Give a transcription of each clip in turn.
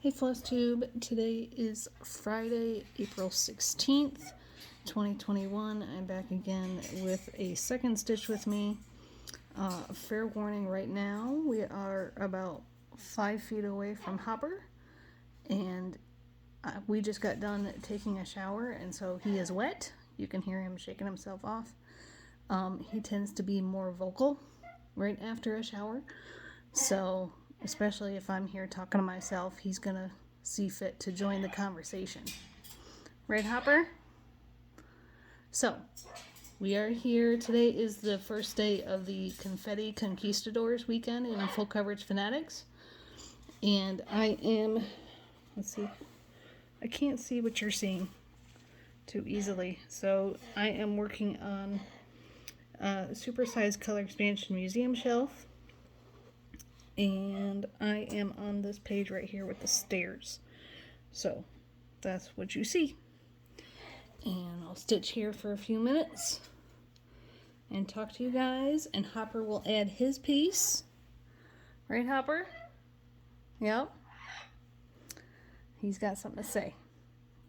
Hey Flosstube, today is Friday, April 16th, 2021. I'm back again with a second stitch with me. Fair warning right now, we are about 5 feet away from Hopper, and we just got done taking a shower, and so he is wet. You can hear him shaking himself off. He tends to be more vocal right after a shower, so especially if I'm here talking to myself, he's gonna see fit to join the conversation. Right, Hopper? So, we are here. Today is the first day of the Confetti Conquistadors weekend in Full Coverage Fanatics. And I am, let's see, I can't see what you're seeing too easily. So, I am working on Supersized Color Expansion Museum Shelf. And I am on this page right here with the stairs. So that's what you see. And I'll stitch here for a few minutes and talk to you guys. And Hopper will add his piece. Right, Hopper? Yep. He's got something to say.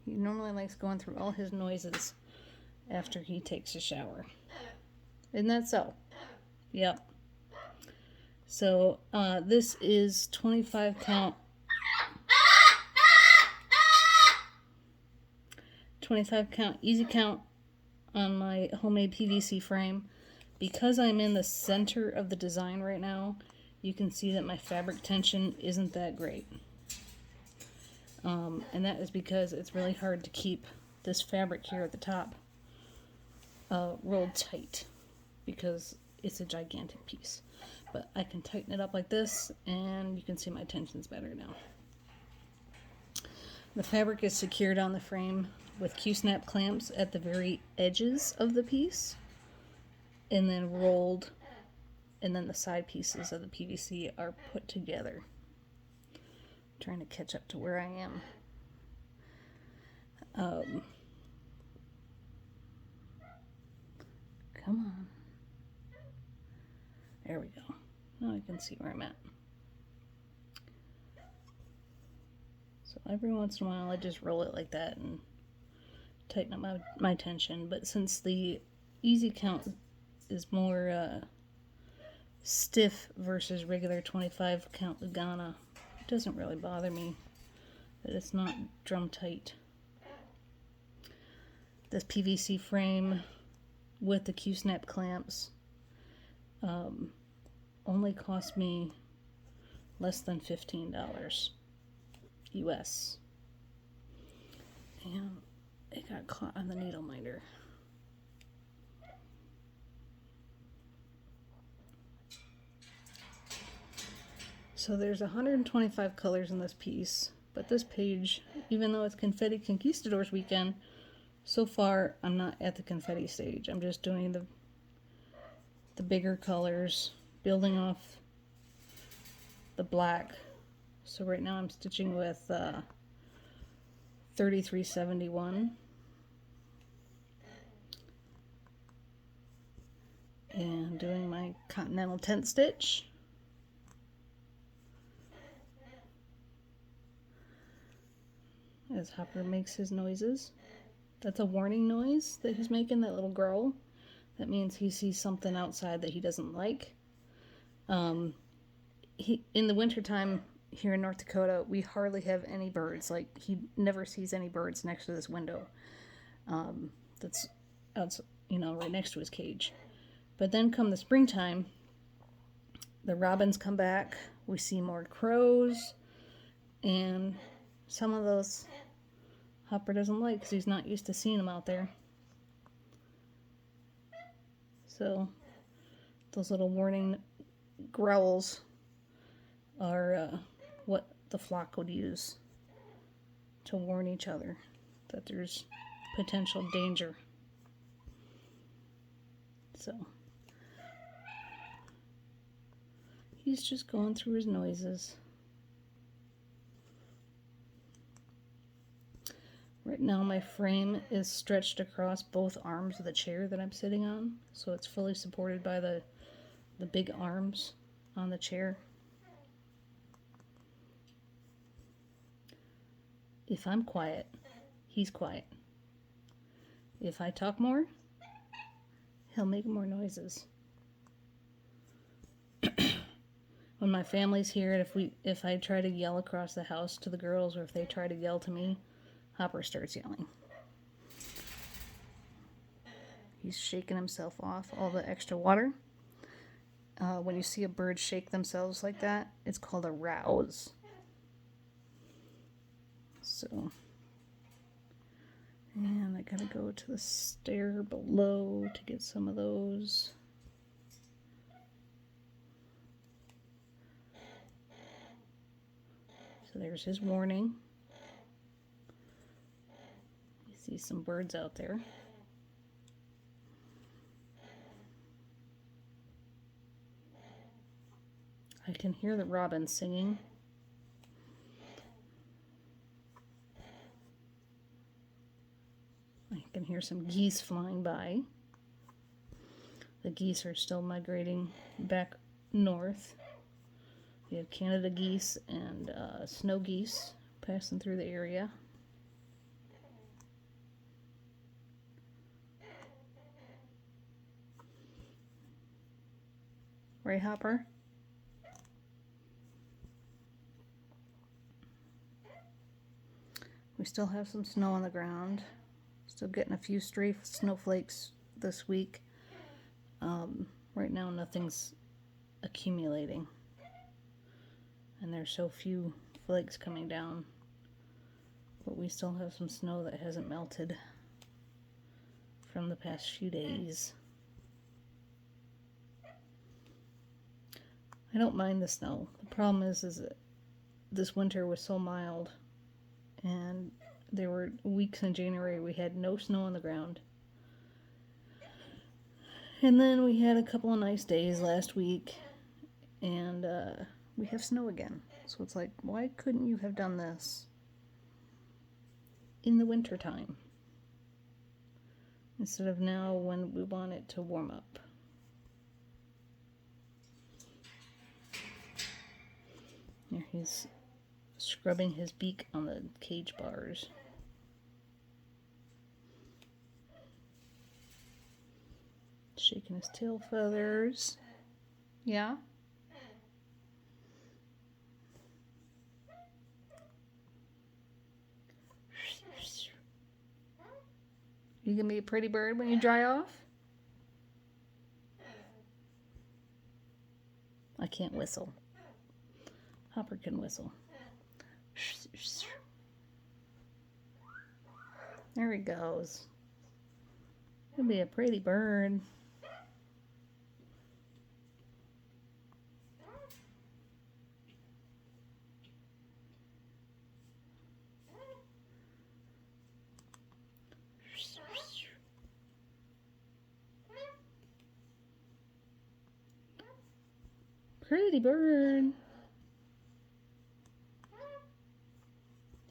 He normally likes going through all his noises after he takes a shower. Isn't that so? Yep. So this is 25 count. 25 count easy count on my homemade PVC frame. Because I'm in the center of the design right now, you can see that my fabric tension isn't that great. And that is because it's really hard to keep this fabric here at the top rolled tight because it's a gigantic piece. But I can tighten it up like this, and you can see my tension's better now. The fabric is secured on the frame with Q-snap clamps at the very edges of the piece, and then rolled, and then the side pieces of the PVC are put together. I'm trying to catch up to where I am. Come on. There we go. Now I can see where I'm at. So every once in a while I just roll it like that and tighten up my tension. But since the easy count is more stiff versus regular 25 count Lugana, it doesn't really bother me that it's not drum tight. This PVC frame with the Q-snap clamps only cost me less than $15 US. And it got caught on the needle minder. So there's 125 colors in this piece, but this page, even though it's Confetti Conquistadors weekend, so far I'm not at the confetti stage. I'm just doing the bigger colors, building off the black. So right now I'm stitching with 3371 and doing my continental tent stitch. As Hopper makes his noises. That's a warning noise that he's making, that little growl. That means he sees something outside that he doesn't like. In the wintertime here in North Dakota, we hardly have any birds. Like, he never sees any birds next to this window. That's outside, right next to his cage. But then come the springtime, the robins come back. We see more crows, and some of those Hopper doesn't like because he's not used to seeing them out there. So those little warning growls are what the flock would use to warn each other that there's potential danger. So he's just going through his noises. Right now my frame is stretched across both arms of the chair that I'm sitting on, so it's fully supported by the big arms on the chair. If I'm quiet, he's quiet. If I talk more, he'll make more noises. When my family's here, and if I try to yell across the house to the girls, or if they try to yell to me, Hopper starts yelling. He's shaking himself off all the extra water. When you see a bird shake themselves like that, it's called a rouse. So, and I gotta go to the stair below to get some of those. So there's his warning. You see some birds out there. I can hear the robins singing. I can hear some geese flying by. The geese are still migrating back north. We have Canada geese and snow geese passing through the area. Right, Hopper? We still have some snow on the ground. Still getting a few stray snowflakes this week. Right now nothing's accumulating. And there's so few flakes coming down. But we still have some snow that hasn't melted from the past few days. I don't mind the snow. The problem is that this winter was so mild, and there were weeks in January we had no snow on the ground. And then we had a couple of nice days last week, and we have snow again. So it's like, why couldn't you have done this in the winter time instead of now when we want it to warm up? Here he's scrubbing his beak on the cage bars. Shaking his tail feathers. Yeah? You gonna be a pretty bird when you dry off? I can't whistle. Hopper can whistle. There he goes. He'll be a pretty bird. Pretty bird.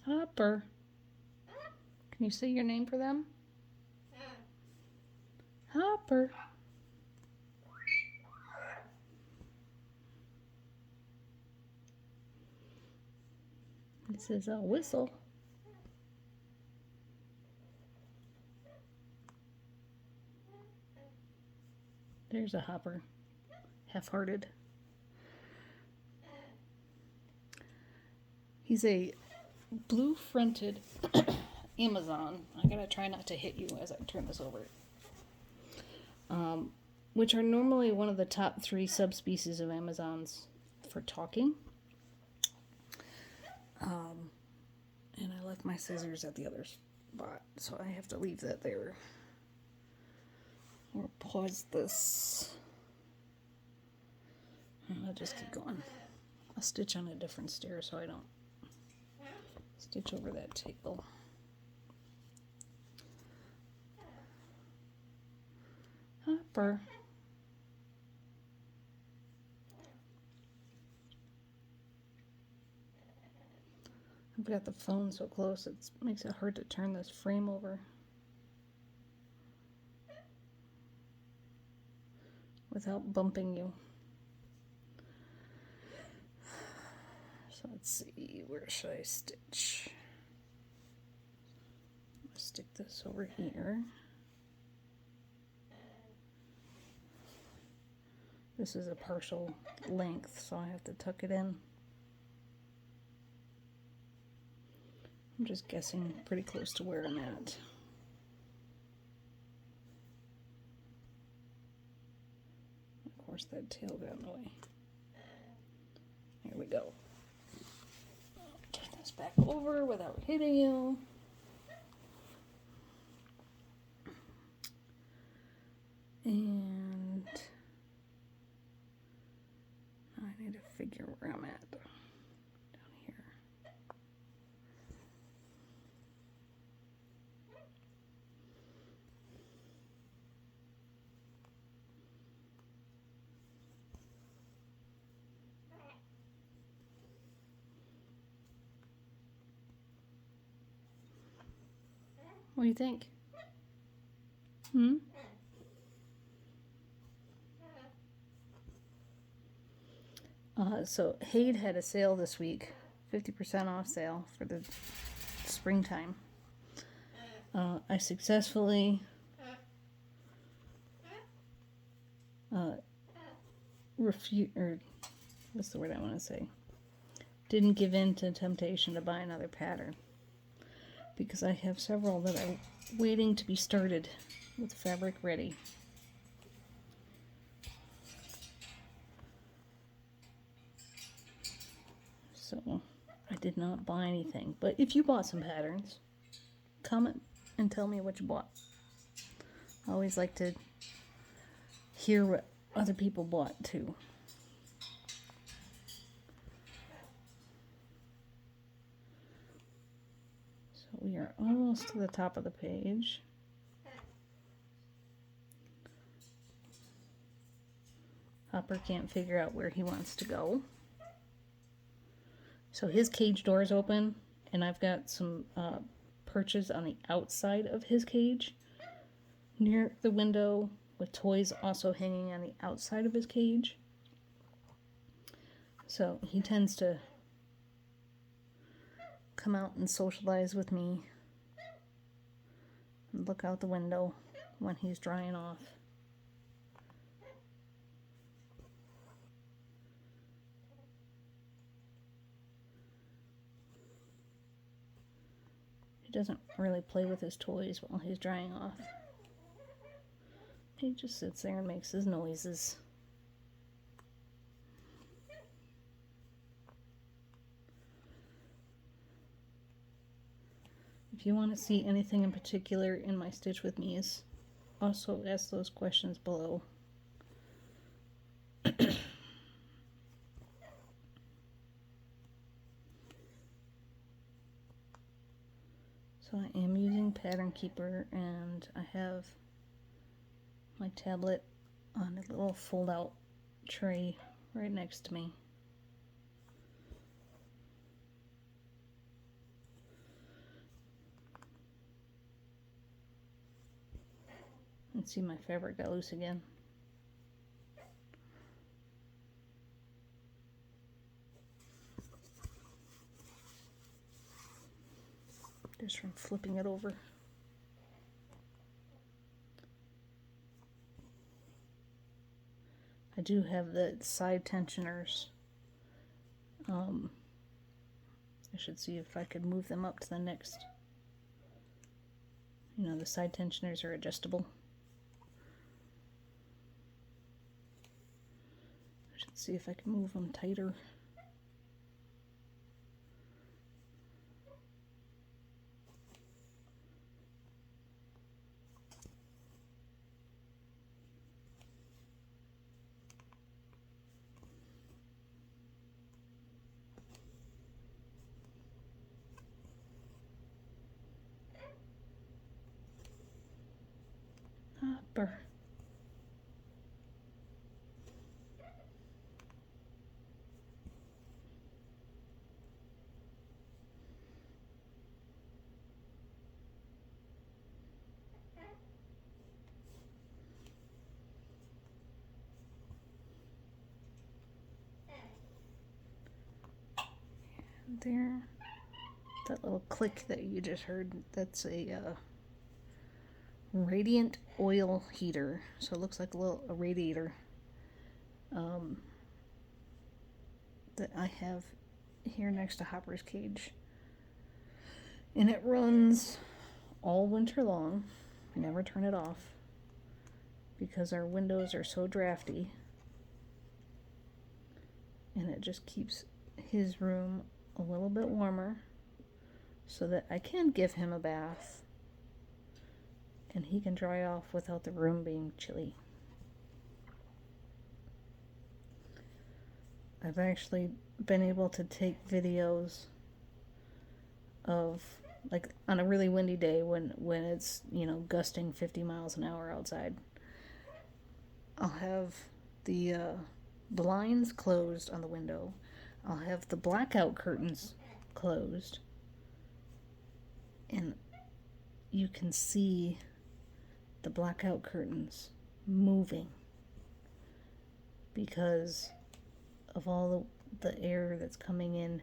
Hopper. Can you say your name for them? Hopper. This is a whistle. There's a Hopper. Half-hearted. He's a blue-fronted Amazon. I gotta try not to hit you as I turn this over. Which are normally one of the top 3 subspecies of Amazons for talking. And I left my scissors at the other spot, so I have to leave that there. Or pause this. I'll just keep going. I'll stitch on a different stair so I don't stitch over that table. Hopper. I've got the phone so close it makes it hard to turn this frame over without bumping you. So let's see, where should I stitch? stick this over here. This is a partial length, so I have to tuck it in. I'm just guessing pretty close to where I'm at. Of course, that tail got in the way. Here we go. Turn this back over without hitting you. And I need to figure where I'm at. Down here. What do you think? So Hade had a sale this week, 50% off sale for the springtime. I successfully what's the word I want to say? Didn't give in to temptation to buy another pattern because I have several that are waiting to be started with fabric ready. So I did not buy anything. But if you bought some patterns, comment and tell me what you bought. I always like to hear what other people bought too. So we are almost to the top of the page. Hopper can't figure out where he wants to go. So his cage door is open, and I've got some perches on the outside of his cage near the window with toys also hanging on the outside of his cage. So he tends to come out and socialize with me and look out the window when he's drying off. Doesn't really play with his toys while he's drying off. He just sits there and makes his noises. If you want to see anything in particular in my Stitch With Me's, also ask those questions below. So I am using Pattern Keeper, and I have my tablet on a little fold-out tray right next to me. And see, my fabric got loose again. Just from flipping it over. I do have the side tensioners. I should see if I could move them up to the next. You know, the side tensioners are adjustable. I should see if I can move them tighter. Hopper. There, that little click that you just heard, that's a radiant oil heater. So it looks like a radiator that I have here next to Hopper's cage. And it runs all winter long. I never turn it off because our windows are so drafty. And it just keeps his room a little bit warmer so that I can give him a bath and he can dry off without the room being chilly. I've actually been able to take videos of, like, on a really windy day when it's, you know, gusting 50 miles an hour outside. I'll have the blinds closed on the window. I'll have the blackout curtains closed. And you can see the blackout curtains moving because of all the air that's coming in.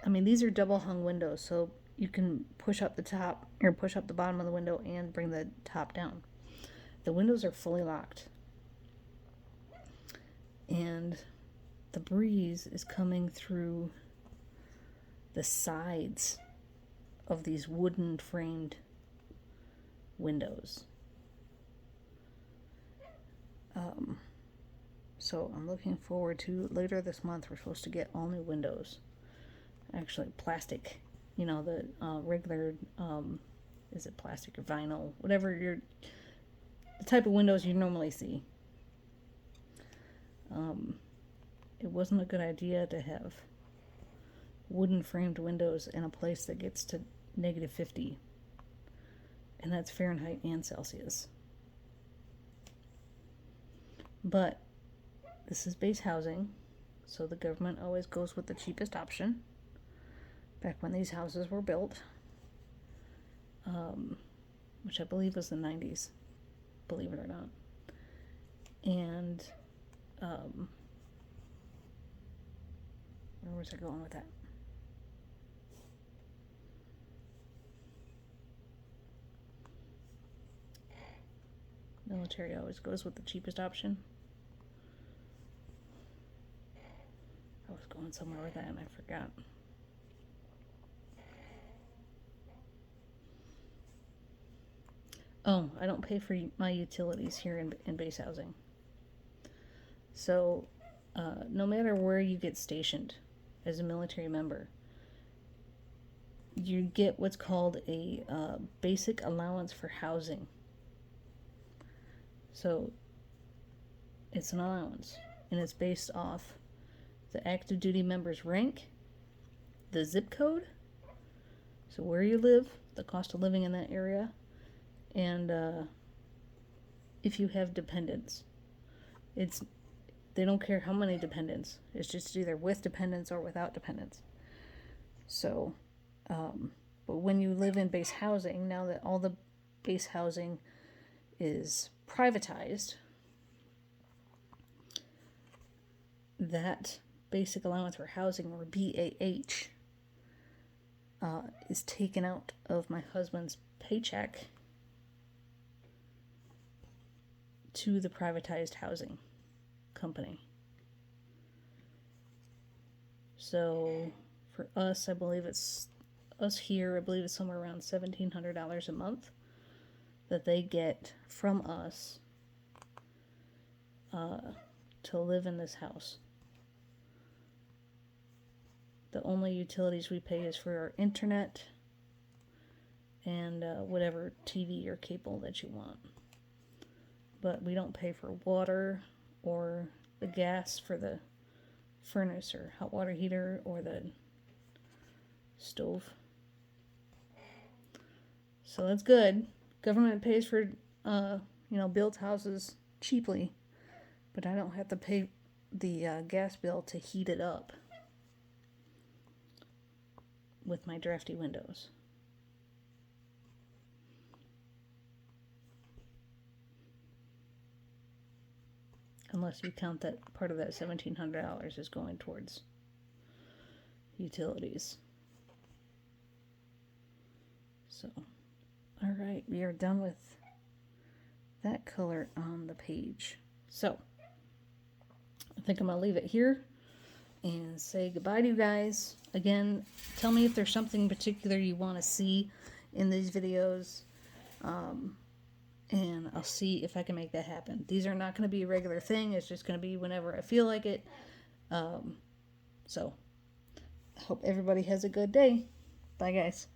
These are double hung windows, so you can push up the top or push up the bottom of the window and bring the top down. The windows are fully locked. And the breeze is coming through the sides of these wooden framed windows. So I'm looking forward to, later this month, we're supposed to get all new windows. Actually, plastic, you know, the regular, is it plastic or vinyl? Whatever the type of windows you normally see. It wasn't a good idea to have wooden framed windows in a place that gets to -50. And that's Fahrenheit and Celsius. But this is base housing, so the government always goes with the cheapest option. Back when these houses were built, which I believe was the 90s, believe it or not. And where was I going with that? Military always goes with the cheapest option. I was going somewhere with that and I forgot. Oh, I don't pay for my utilities here in base housing. So, no matter where you get stationed as a military member, you get what's called a basic allowance for housing. So, it's an allowance, and it's based off the active duty member's rank, the zip code, so where you live, the cost of living in that area, and if you have dependents. They don't care how many dependents. It's just either with dependents or without dependents. So, but when you live in base housing, now that all the base housing is privatized, that basic allowance for housing, or BAH, is taken out of my husband's paycheck to the privatized housing company. So for us, I believe it's somewhere around $1,700 a month that they get from us to live in this house. The only utilities we pay is for our internet and whatever TV or cable that you want. But we don't pay for water or the gas for the furnace or hot water heater or the stove. So that's good. Government pays for, built houses cheaply, but I don't have to pay the gas bill to heat it up with my drafty windows. Unless you count that part of that $1,700 is going towards utilities. So, All right, we are done with that color on the page. So I think I'm going to leave it here and say goodbye to you guys. Again, tell me if there's something particular you want to see in these videos. And I'll see if I can make that happen. These are not going to be a regular thing. It's just going to be whenever I feel like it. So I hope everybody has a good day. Bye, guys.